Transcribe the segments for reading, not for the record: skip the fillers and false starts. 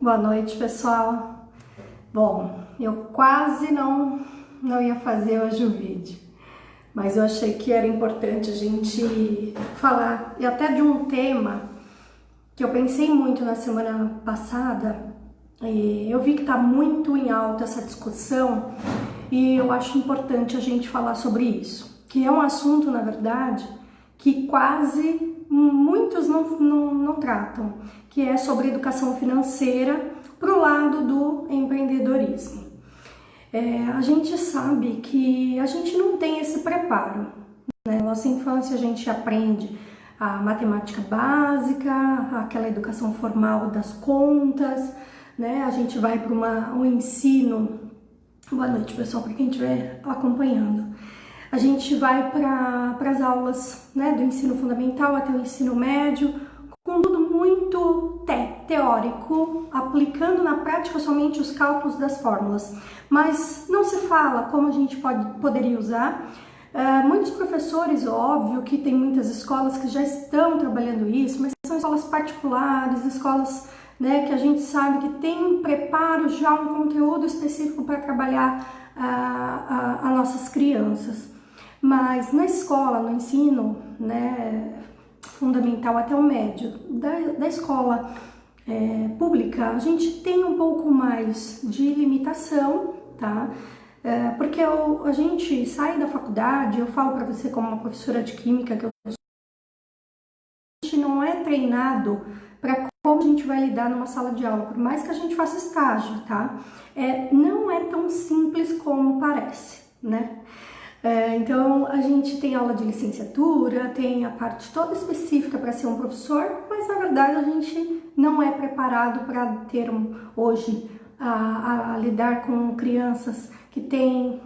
Boa noite, pessoal. Bom, eu quase não ia fazer hoje o vídeo, mas eu achei que era importante a gente falar e até de um tema que eu pensei muito na semana passada. Eu vi que está muito em alta essa discussão e eu acho importante a gente falar sobre isso, que é um assunto, na verdade, que quase muitos não tratam, que é sobre educação financeira para o lado do empreendedorismo. A gente sabe que a gente não tem esse preparo, né? Na nossa infância a gente aprende a matemática básica, aquela educação formal das contas, né? A gente vai para um ensino. Boa noite, pessoal, para quem estiver acompanhando. A gente vai para as aulas, né, do ensino fundamental até o ensino médio, com tudo muito teórico, aplicando na prática somente os cálculos das fórmulas. Mas não se fala como a gente poderia usar. Muitos professores, óbvio que tem muitas escolas que já estão trabalhando isso, mas são escolas particulares, escolas, né, que a gente sabe que tem um preparo já, um conteúdo específico para trabalhar as nossas crianças. Mas na escola, no ensino, né, fundamental até o médio, da escola pública, a gente tem um pouco mais de limitação, tá? Porque a gente sai da faculdade, eu falo para você como uma professora de química, que a gente não é treinado para como a gente vai lidar numa sala de aula, por mais que a gente faça estágio, tá? Não é tão simples como parece, né? Então a gente tem aula de licenciatura, tem a parte toda específica para ser um professor, mas na verdade a gente não é preparado para ter hoje a lidar com crianças que têm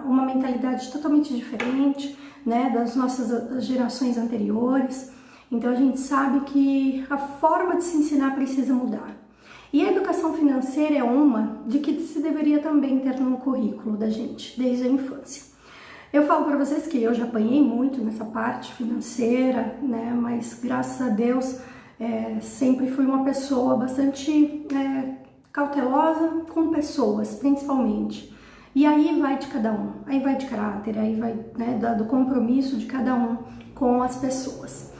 uma mentalidade totalmente diferente, né, das nossas gerações anteriores. Então a gente sabe que a forma de se ensinar precisa mudar. E a educação financeira é uma de que se deveria também ter no currículo da gente, desde a infância. Eu falo para vocês que eu já apanhei muito nessa parte financeira, né? Mas graças a Deus sempre fui uma pessoa bastante cautelosa com pessoas, principalmente. E aí vai de cada um, aí vai de caráter, aí vai, né, do compromisso de cada um com as pessoas.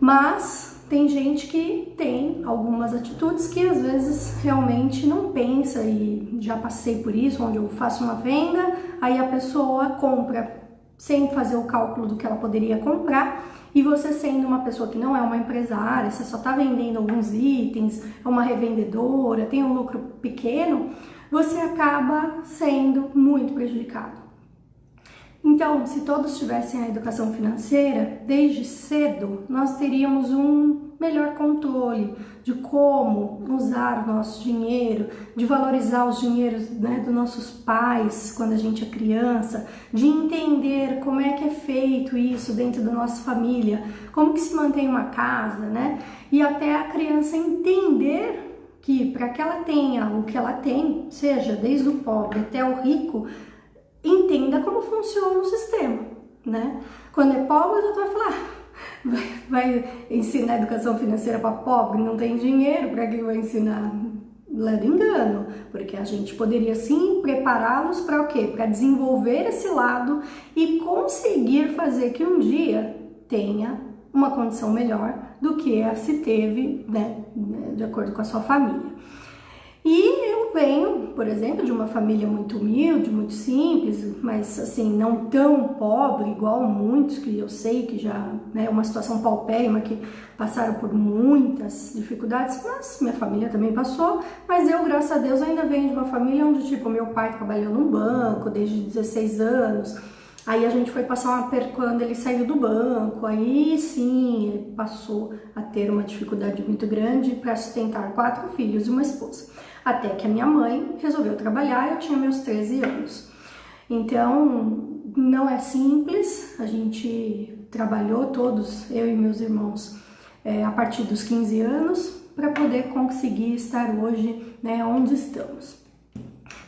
Mas tem gente que tem algumas atitudes que às vezes realmente não pensa, e já passei por isso, onde eu faço uma venda, aí a pessoa compra sem fazer o cálculo do que ela poderia comprar, e você sendo uma pessoa que não é uma empresária, você só está vendendo alguns itens, é uma revendedora, tem um lucro pequeno, você acaba sendo muito prejudicado. Então, se todos tivessem a educação financeira, desde cedo, nós teríamos um melhor controle de como usar o nosso dinheiro, de valorizar os dinheiros, né, dos nossos pais quando a gente é criança, de entender como é que é feito isso dentro da nossa família, como que se mantém uma casa, né? E até a criança entender que para que ela tenha o que ela tem, seja desde o pobre até o rico, entenda como funciona o sistema, né? Quando é pobre, o doutor vai falar, vai ensinar educação financeira para pobre, não tem dinheiro, para que vai ensinar? Leva engano, porque a gente poderia sim prepará-los para o quê? Para desenvolver esse lado e conseguir fazer que um dia tenha uma condição melhor do que a se teve, né, de acordo com a sua família. E eu venho, por exemplo, de uma família muito humilde, muito simples, mas assim, não tão pobre igual muitos que eu sei que já é uma situação paupérrima, que passaram por muitas dificuldades, mas minha família também passou, mas eu, graças a Deus, ainda venho de uma família onde, tipo, meu pai trabalhou num banco desde 16 anos, aí a gente foi passar quando ele saiu do banco, aí sim, ele passou a ter uma dificuldade muito grande para sustentar 4 filhos e uma esposa. Até que a minha mãe resolveu trabalhar, eu tinha meus 13 anos. Então, não é simples, a gente trabalhou todos, eu e meus irmãos, a partir dos 15 anos, para poder conseguir estar hoje, né, onde estamos.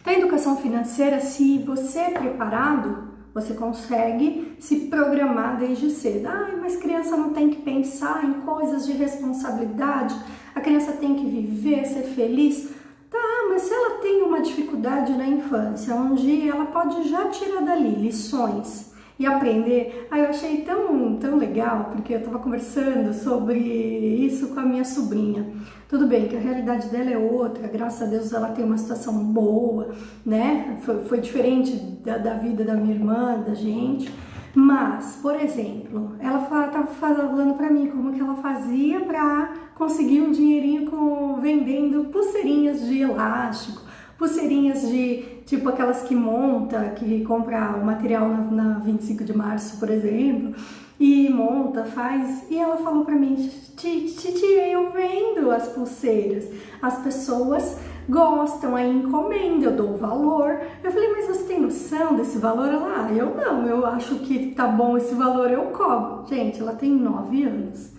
Então, a educação financeira, se você é preparado, Você consegue se programar desde cedo. Ai, mas criança não tem que pensar em coisas de responsabilidade, a criança tem que viver, ser feliz. Tá, mas se ela tem uma dificuldade na infância, onde ela pode já tirar dali lições e aprender. Eu achei tão legal, porque eu estava conversando sobre isso com a minha sobrinha. Tudo bem que a realidade dela é outra, graças a Deus ela tem uma situação boa, né? Foi diferente da vida da minha irmã, da gente. Mas, por exemplo, ela estava falando para mim como que ela fazia para conseguir um dinheirinho vendendo pulseirinhas de elástico, pulseirinhas de tipo aquelas que monta, que compra o material na 25 de março, por exemplo, e monta, faz. E ela falou para mim, titia, eu vendo as pulseiras, as pessoas gostam, aí encomenda, eu dou o valor. Eu falei, mas você tem noção desse valor? Ela, eu não, eu acho que tá bom esse valor, eu cobro. Gente, ela tem 9 anos.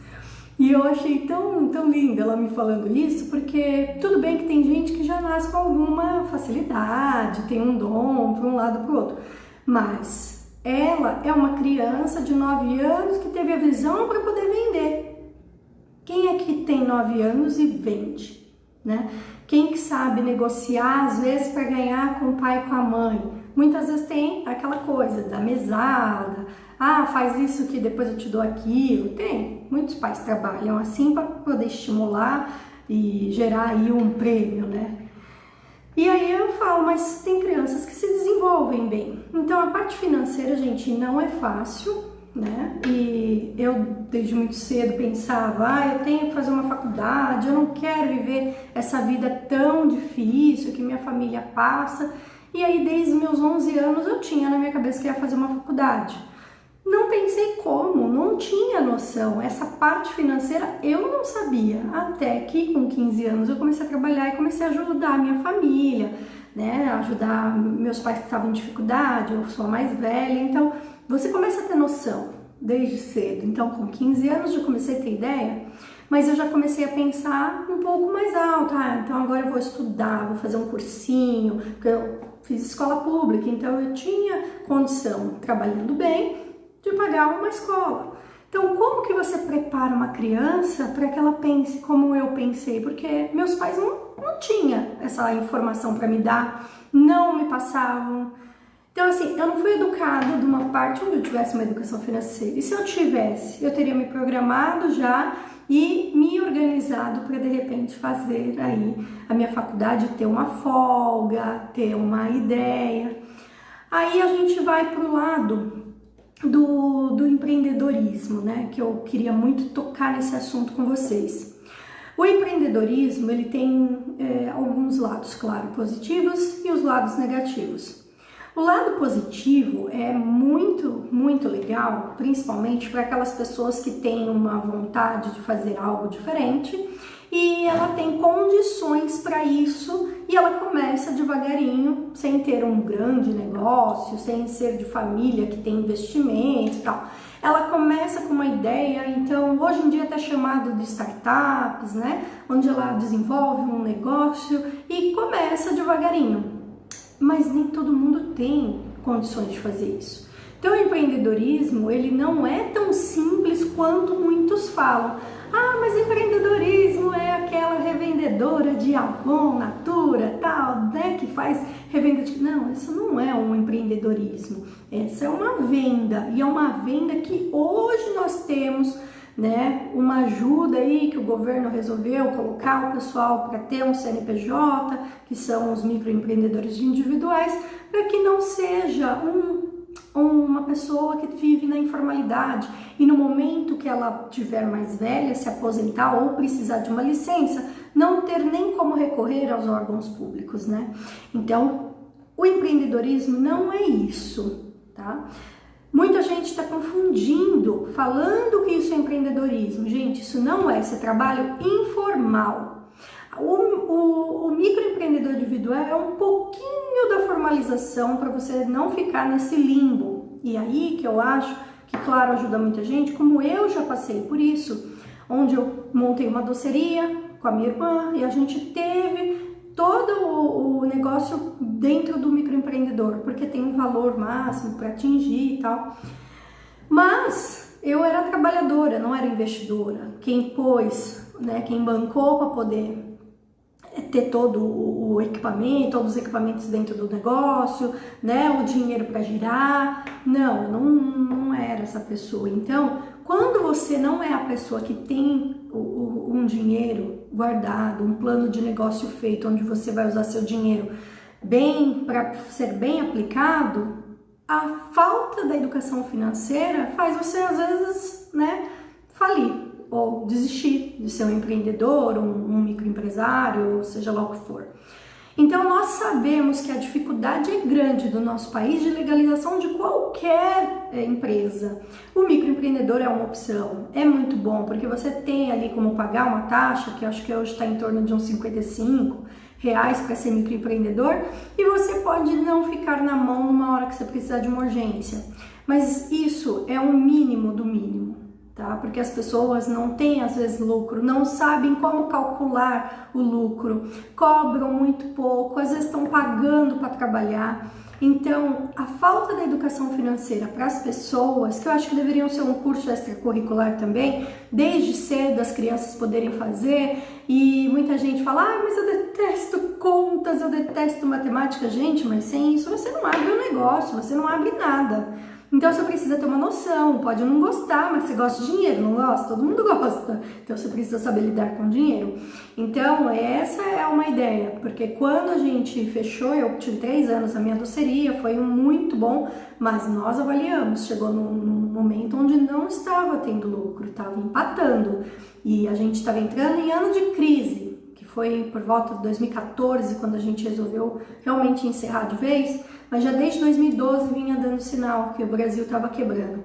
E eu achei tão linda ela me falando isso, porque tudo bem que tem gente que já nasce com alguma facilidade, tem um dom para um lado para o outro, mas ela é uma criança de 9 anos que teve a visão para poder vender. Quem é que tem 9 anos e vende, né? Quem que sabe negociar, às vezes, para ganhar com o pai e com a mãe? Muitas vezes tem aquela coisa da mesada, faz isso que depois eu te dou aquilo. Tem, muitos pais trabalham assim para poder estimular e gerar aí um prêmio, né? E aí eu falo, mas tem crianças que se desenvolvem bem. Então a parte financeira, gente, não é fácil, né? E eu desde muito cedo pensava, eu tenho que fazer uma faculdade, eu não quero viver essa vida tão difícil que minha família passa. E aí desde meus 11 anos eu tinha na minha cabeça que ia fazer uma faculdade. Não pensei como, não tinha noção. Essa parte financeira eu não sabia. Até que com 15 anos eu comecei a trabalhar e comecei a ajudar a minha família, né? Ajudar meus pais que estavam em dificuldade, eu sou a mais velha. Então você começa a ter noção desde cedo. Então com 15 anos eu comecei a ter ideia, mas eu já comecei a pensar um pouco mais alto. Então agora eu vou estudar, vou fazer um cursinho, porque eu fiz escola pública, então eu tinha condição, trabalhando bem, de pagar uma escola. Então, como que você prepara uma criança para que ela pense como eu pensei? Porque meus pais não tinham essa informação para me dar, não me passavam. Então, assim, eu não fui educada de uma parte onde eu tivesse uma educação financeira. E se eu tivesse, eu teria me programado já e me organizado para, de repente, fazer aí a minha faculdade, ter uma folga, ter uma ideia. Aí a gente vai para o lado do empreendedorismo, né? Que eu queria muito tocar nesse assunto com vocês. O empreendedorismo, ele tem alguns lados, claro, positivos e os lados negativos. O lado positivo é muito legal, principalmente para aquelas pessoas que têm uma vontade de fazer algo diferente e ela tem condições para isso e ela começa devagarinho, sem ter um grande negócio, sem ser de família que tem investimento e tal. Ela começa com uma ideia, então hoje em dia até chamado de startups, né? Onde ela desenvolve um negócio e começa devagarinho. Mas nem todo mundo tem condições de fazer isso. Então o empreendedorismo, ele não é tão simples quanto muitos falam. Mas empreendedorismo é aquela revendedora de Avon, Natura, tal, né, que faz revenda de... Não, isso não é um empreendedorismo. Essa é uma venda, e é uma venda que hoje nós temos, né, uma ajuda aí que o governo resolveu colocar o pessoal para ter um CNPJ, que são os microempreendedores individuais, para que não seja uma pessoa que vive na informalidade e no momento que ela tiver mais velha, se aposentar ou precisar de uma licença, não ter nem como recorrer aos órgãos públicos, né? Então, o empreendedorismo não é isso, tá? Muita gente está confundindo, falando que isso é empreendedorismo. Gente, isso não é, isso é trabalho informal. O microempreendedor individual é um pouquinho da formalização para você não ficar nesse limbo. E aí que eu acho que, claro, ajuda muita gente, como eu já passei por isso, onde eu montei uma doceria com a minha irmã e a gente teve todo o negócio dentro do microempreendedor, porque tem um valor máximo para atingir e tal. Mas eu era trabalhadora, não era investidora. Quem pôs, né, quem bancou para poder ter todo o equipamento, todos os equipamentos dentro do negócio, né, o dinheiro para girar. Não, eu não era essa pessoa. Então, quando você não é a pessoa que tem um dinheiro guardado, um plano de negócio feito, onde você vai usar seu dinheiro bem para ser bem aplicado, a falta da educação financeira faz você às vezes, né, falir ou desistir de ser um empreendedor, um microempresário, ou seja lá o que for. Então nós sabemos que a dificuldade é grande do nosso país de legalização de qualquer empresa. O microempreendedor é uma opção, é muito bom, porque você tem ali como pagar uma taxa, que eu acho que hoje está em torno de uns R$55 para ser microempreendedor, e você pode não ficar na mão numa hora que você precisar de uma urgência. Mas isso é um mínimo do mínimo, tá? Porque as pessoas não têm às vezes lucro, não sabem como calcular o lucro, cobram muito pouco, às vezes estão pagando para trabalhar. Então, a falta da educação financeira para as pessoas, que eu acho que deveriam ser um curso extracurricular também, desde cedo as crianças poderem fazer, e muita gente fala, mas eu detesto contas, eu detesto matemática. Gente, mas sem isso você não abre um negócio, você não abre nada. Então você precisa ter uma noção, pode não gostar, mas você gosta de dinheiro, não gosta? Todo mundo gosta, então você precisa saber lidar com dinheiro. Então essa é uma ideia, porque quando a gente fechou, eu tive 3 anos na minha doceria, foi muito bom, mas nós avaliamos, chegou num momento onde não estava tendo lucro, estava empatando, e a gente estava entrando em ano de crise, que foi por volta de 2014, quando a gente resolveu realmente encerrar de vez, mas já desde 2012 vinha dando sinal que o Brasil estava quebrando.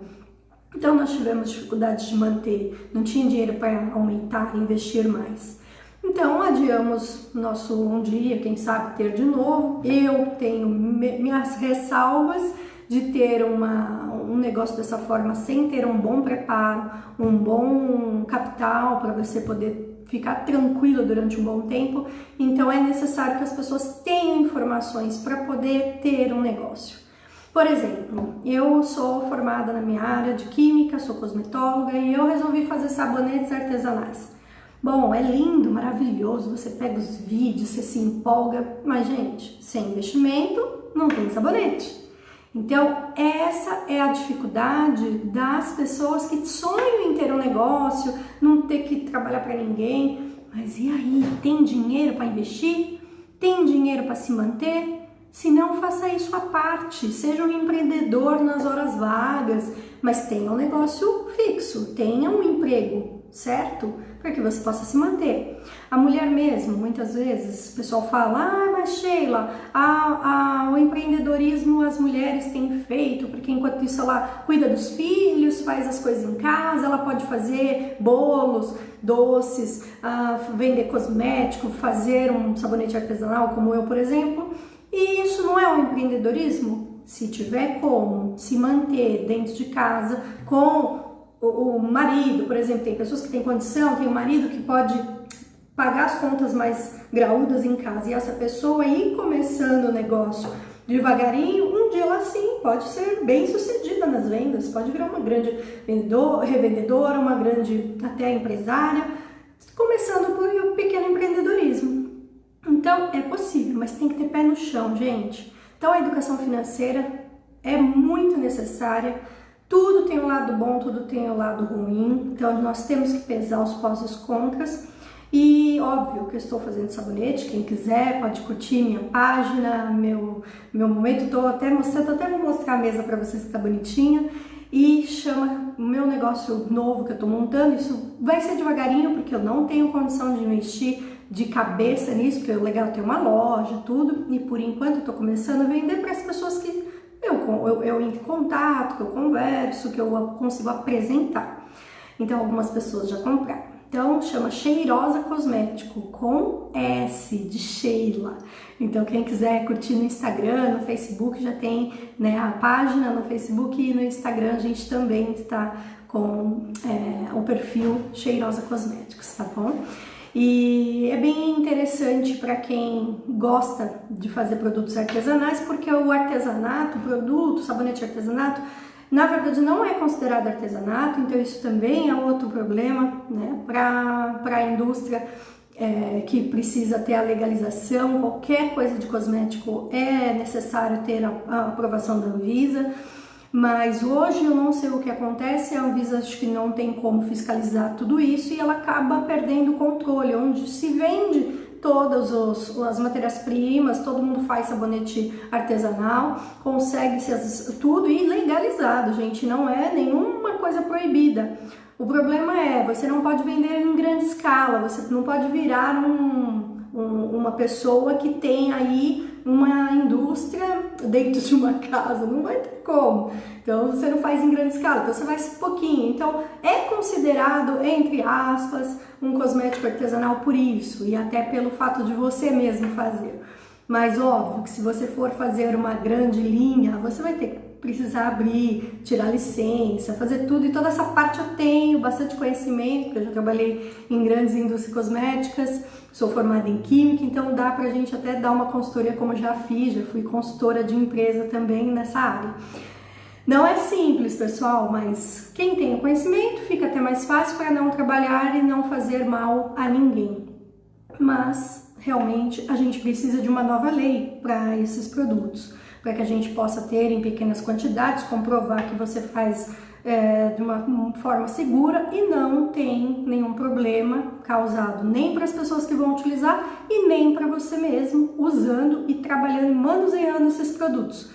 Então nós tivemos dificuldades de manter, não tinha dinheiro para aumentar, investir mais. Então adiamos nosso um dia, quem sabe ter de novo. Eu tenho minhas ressalvas de ter um negócio dessa forma sem ter um bom preparo, um bom capital para você poder ficar tranquilo durante um bom tempo. Então é necessário que as pessoas tenham informações para poder ter um negócio. Por exemplo, eu sou formada na minha área de química, sou cosmetóloga e eu resolvi fazer sabonetes artesanais. Bom, é lindo, maravilhoso, você pega os vídeos, você se empolga, mas gente, sem investimento não tem sabonete. Então, essa é a dificuldade das pessoas que sonham em ter um negócio, não ter que trabalhar para ninguém. Mas e aí, tem dinheiro para investir? Tem dinheiro para se manter? Se não, faça isso à parte, seja um empreendedor nas horas vagas, mas tenha um negócio fixo, tenha um emprego, certo? Para que você possa se manter. A mulher mesmo, muitas vezes, o pessoal fala, mas Sheila, o empreendedorismo as mulheres têm feito, porque enquanto isso ela cuida dos filhos, faz as coisas em casa, ela pode fazer bolos, doces, vender cosmético, fazer um sabonete artesanal, como eu, por exemplo. E isso não é um empreendedorismo? Se tiver como se manter dentro de casa com o marido, por exemplo, tem pessoas que têm condição, tem um marido que pode pagar as contas mais graúdas em casa, e essa pessoa ir começando o negócio devagarinho, um dia ela sim pode ser bem sucedida nas vendas, pode virar uma grande revendedora, uma grande até empresária, começando por um pequeno empreendedorismo. Então é possível, mas tem que ter pé no chão, gente. Então a educação financeira é muito necessária. Tudo tem um lado bom, tudo tem um lado ruim, então nós temos que pesar os pós e os contras. E óbvio que eu estou fazendo sabonete, quem quiser pode curtir minha página, meu momento, tô até vou mostrar a mesa para vocês que tá bonitinha. E chama o meu negócio novo que eu tô montando, isso vai ser devagarinho, porque eu não tenho condição de investir de cabeça nisso, porque é legal ter uma loja, tudo, e por enquanto eu tô começando a vender para as pessoas que eu entro em contato, que eu converso, que eu consigo apresentar. Então algumas pessoas já compraram. Então chama Cheirosa Cosmético, com S de Sheila. Então quem quiser curtir no Instagram, no Facebook, já tem, né, a página no Facebook, e no Instagram a gente também está com o perfil Cheirosa Cosméticos, tá bom? E é bem interessante para quem gosta de fazer produtos artesanais, porque o artesanato, o produto, sabonete artesanato, na verdade não é considerado artesanato, então isso também é outro problema, né, para a indústria que precisa ter a legalização. Qualquer coisa de cosmético é necessário ter a aprovação da Anvisa. Mas hoje eu não sei o que acontece, a Anvisa acho que não tem como fiscalizar tudo isso e ela acaba perdendo o controle, onde se vende todas as matérias-primas, todo mundo faz sabonete artesanal, consegue-se tudo e legalizado, gente, não é nenhuma coisa proibida. O problema é, você não pode vender em grande escala, você não pode virar uma pessoa que tem aí uma indústria dentro de uma casa, não vai ter como. Então você não faz em grande escala, então você faz pouquinho. Então é considerado, entre aspas, um cosmético artesanal por isso e até pelo fato de você mesmo fazer. Mas óbvio que se você for fazer uma grande linha, você vai ter que precisar abrir, tirar licença, fazer tudo, e toda essa parte eu tenho bastante conhecimento, porque eu já trabalhei em grandes indústrias cosméticas, sou formada em química, então dá pra gente até dar uma consultoria como eu já fiz, já fui consultora de empresa também nessa área. Não é simples, pessoal, mas quem tem o conhecimento fica até mais fácil para não trabalhar e não fazer mal a ninguém. Mas realmente a gente precisa de uma nova lei para esses produtos, para que a gente possa ter em pequenas quantidades, comprovar que você faz de uma forma segura e não tem nenhum problema causado nem para as pessoas que vão utilizar e nem para você mesmo usando e trabalhando e manuseando esses produtos.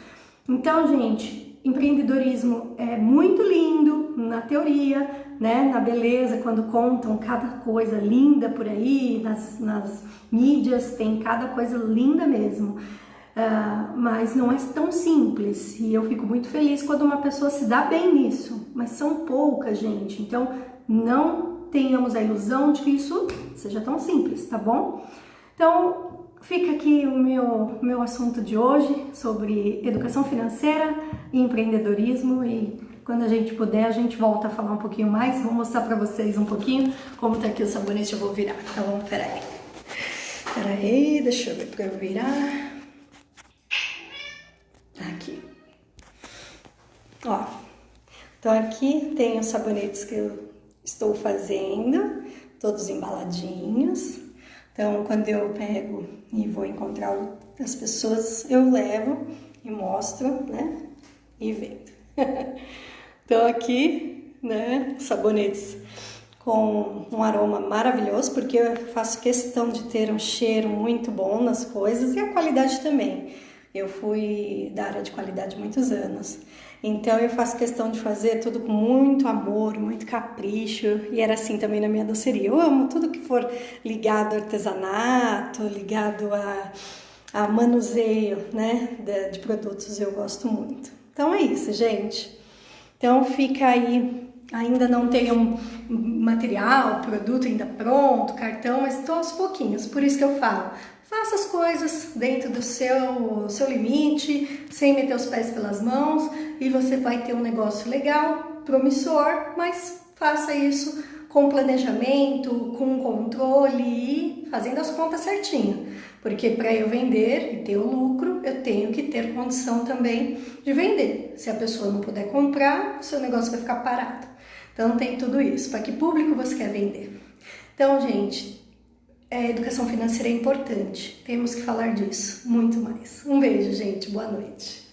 Então, gente, empreendedorismo é muito lindo na teoria, né, na beleza, quando contam cada coisa linda por aí, nas mídias tem cada coisa linda mesmo. Mas não é tão simples e eu fico muito feliz quando uma pessoa se dá bem nisso, mas são poucas, gente, então não tenhamos a ilusão de que isso seja tão simples, tá bom? Então fica aqui o meu assunto de hoje sobre educação financeira e empreendedorismo, e quando a gente puder a gente volta a falar um pouquinho mais. Vou mostrar pra vocês um pouquinho como tá aqui o sabonete, eu vou virar, tá bom? Peraí, deixa eu ver pra eu virar. Aqui, ó, então aqui tem os sabonetes que eu estou fazendo, todos embaladinhos. Então quando eu pego e vou encontrar as pessoas, eu levo e mostro, né, e vendo. Então aqui, né, sabonetes com um aroma maravilhoso, porque eu faço questão de ter um cheiro muito bom nas coisas e a qualidade também. Eu fui da área de qualidade há muitos anos, então eu faço questão de fazer tudo com muito amor, muito capricho, e era assim também na minha doceria. Eu amo tudo que for ligado ao artesanato, ligado a manuseio, né, de produtos, eu gosto muito. Então é isso, gente. Então fica aí, ainda não tenho material, produto ainda pronto, cartão, mas estou aos pouquinhos, por isso que eu falo. Faça as coisas dentro do seu limite, sem meter os pés pelas mãos, e você vai ter um negócio legal, promissor, mas faça isso com planejamento, com controle e fazendo as contas certinho. Porque para eu vender e ter o lucro, eu tenho que ter condição também de vender. Se a pessoa não puder comprar, o seu negócio vai ficar parado. Então tem tudo isso. Para que público você quer vender? Então, gente, a educação financeira é importante, temos que falar disso muito mais. Um beijo, gente, boa noite.